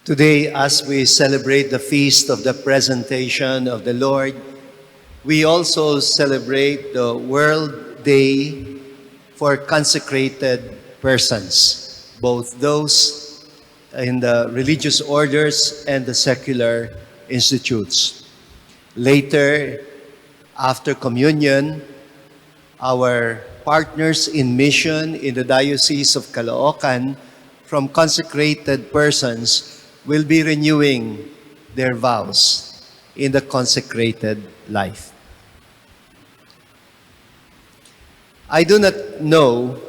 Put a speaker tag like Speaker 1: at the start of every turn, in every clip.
Speaker 1: Today, as we celebrate the feast of the presentation of the Lord, we also celebrate the World Day for consecrated persons, both those in the religious orders and the secular institutes. Later, after communion, our partners in mission in the Diocese of Caloocan from consecrated persons will be renewing their vows in the consecrated life. I do not know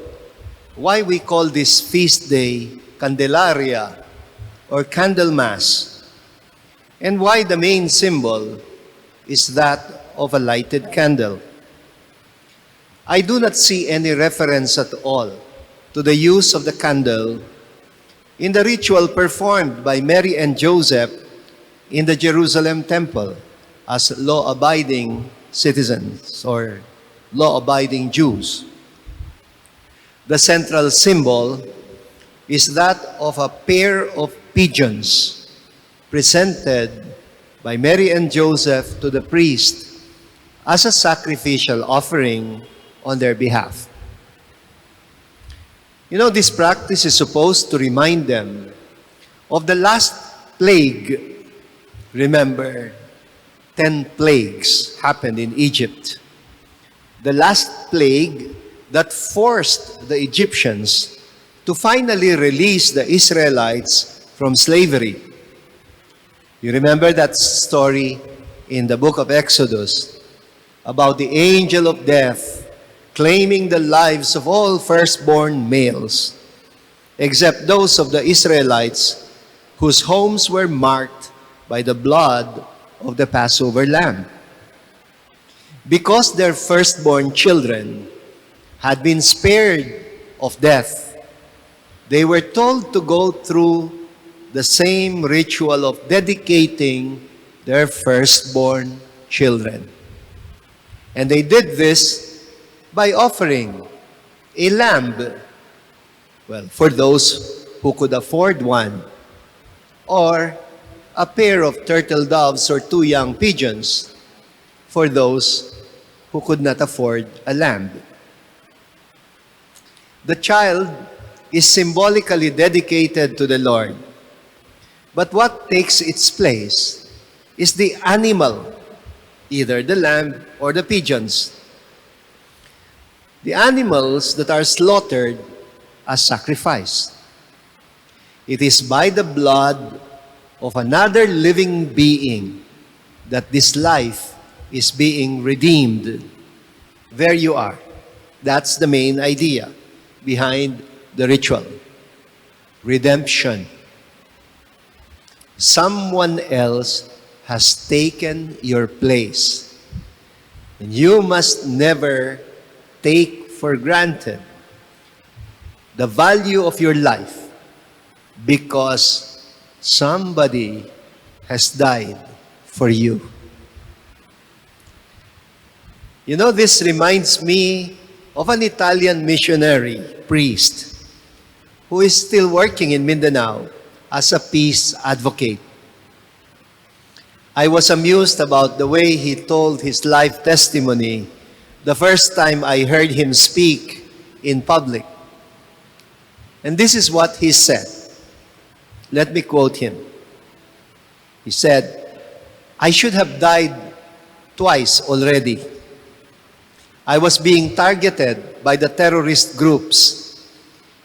Speaker 1: why we call this feast day Candelaria or Candlemas, and why the main symbol is that of a lighted candle. I do not see any reference at all to the use of the candle in the ritual performed by Mary and Joseph in the Jerusalem temple as law-abiding citizens or law-abiding Jews. The central symbol is that of a pair of pigeons presented by Mary and Joseph to the priest as a sacrificial offering on their behalf. You know, this practice is supposed to remind them of the last plague. Remember, 10 plagues happened in Egypt. The last plague that forced the Egyptians to finally release the Israelites from slavery. You remember that story in the book of Exodus about the angel of death claiming the lives of all firstborn males, except those of the Israelites whose homes were marked by the blood of the Passover lamb. Because their firstborn children had been spared of death, they were told to go through the same ritual of dedicating their firstborn children. And they did this by offering a lamb, well, for those who could afford one, or a pair of turtle doves or 2 young pigeons for those who could not afford a lamb. The child is symbolically dedicated to the Lord, but what takes its place is the animal, either the lamb or the pigeons. The animals that are slaughtered as sacrifice. It is by the blood of another living being that this life is being redeemed. There you are. That's the main idea behind the ritual. Redemption. Someone else has taken your place, and you must never take for granted the value of your life because somebody has died for you. You know, this reminds me of an Italian missionary priest who is still working in Mindanao as a peace advocate. I was amused about the way he told his life testimony the first time I heard him speak in public. And this is what he said. Let me quote him. He said, "I should have died twice already. I was being targeted by the terrorist groups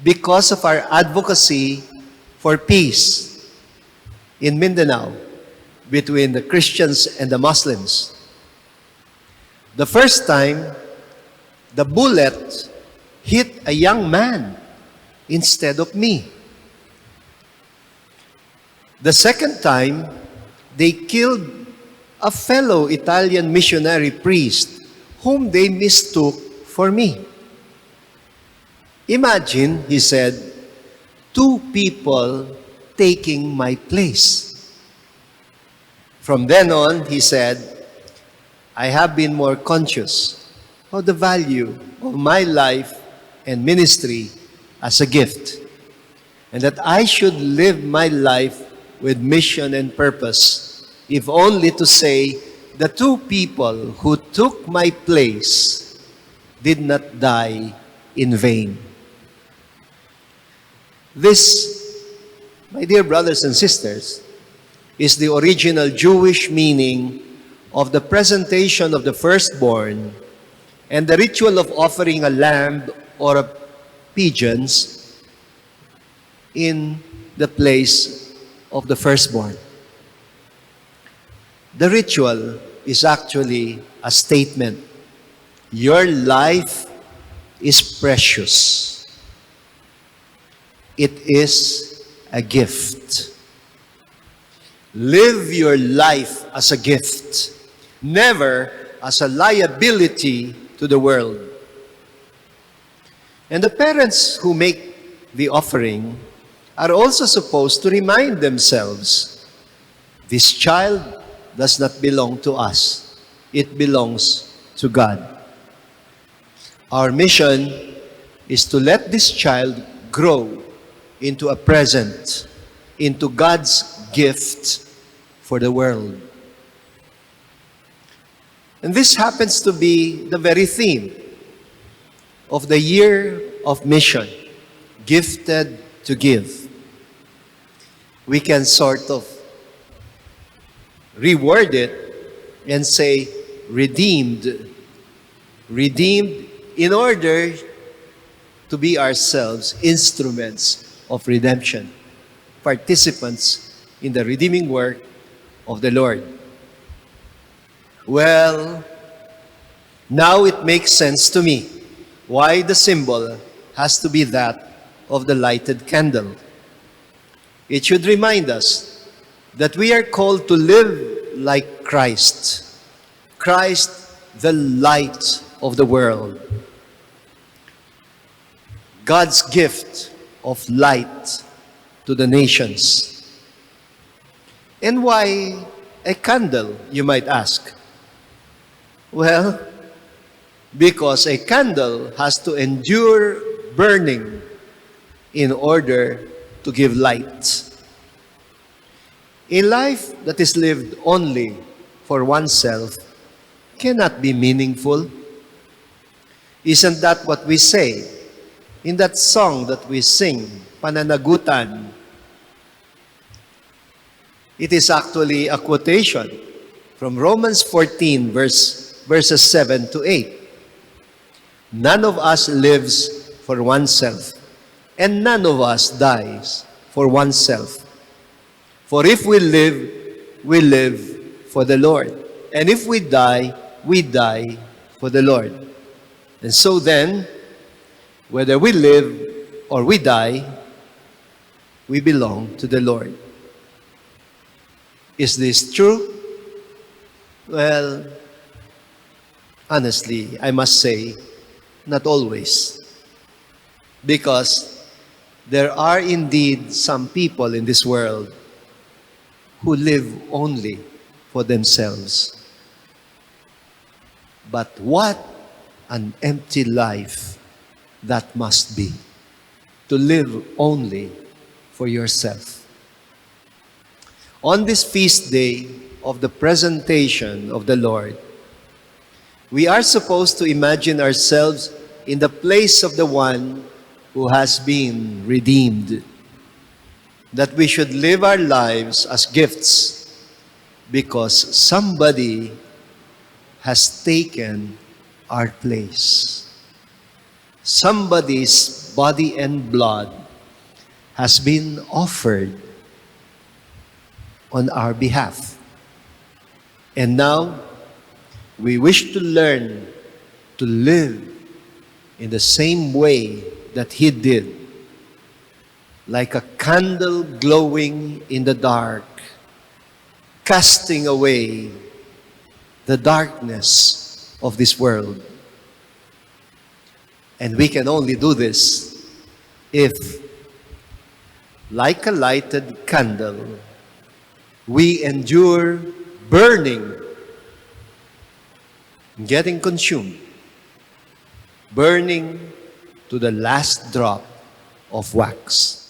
Speaker 1: because of our advocacy for peace in Mindanao between the Christians and the Muslims. The first time, the bullet hit a young man instead of me. The second time, they killed a fellow Italian missionary priest whom they mistook for me. Imagine," he said, "2 people taking my place." From then on, he said, "I have been more conscious of the value of my life and ministry as a gift, and that I should live my life with mission and purpose, if only to say, the two people who took my place did not die in vain. This, my dear brothers and sisters, is the original Jewish meaning of the presentation of the firstborn and the ritual of offering a lamb or a pigeons in the place of the firstborn. The ritual is actually a statement. Your life is precious. It is a gift. Live your life as a gift, never as a liability to the world. And the parents who make the offering are also supposed to remind themselves, this child does not belong to us. It belongs to God. Our mission is to let this child grow into a present, into God's gift for the world. And this happens to be the very theme of the year of mission, gifted to give. We can sort of reword it and say, redeemed. Redeemed in order to be ourselves instruments of redemption, participants in the redeeming work of the Lord. Well, now it makes sense to me why the symbol has to be that of the lighted candle. It should remind us that we are called to live like Christ. Christ, the light of the world. God's gift of light to the nations. And why a candle, you might ask? Well, because a candle has to endure burning in order to give light. A life that is lived only for oneself cannot be meaningful. Isn't that what we say in that song that we sing, Pananagutan? It is actually a quotation from Romans 14, verses 7 to 8. None of us lives for oneself, and none of us dies for oneself. For if we live for the Lord. And if we die for the Lord. And so then, whether we live or we die, we belong to the Lord. Is this true? Well, honestly, I must say, not always. Because there are indeed some people in this world who live only for themselves. But what an empty life that must be, to live only for yourself. On this feast day of the presentation of the Lord, we are supposed to imagine ourselves in the place of the one who has been redeemed. That we should live our lives as gifts because somebody has taken our place. Somebody's body and blood has been offered on our behalf. And now, we wish to learn to live in the same way that He did, like a candle glowing in the dark, casting away the darkness of this world. And we can only do this if, like a lighted candle, we endure burning, getting consumed, burning to the last drop of wax.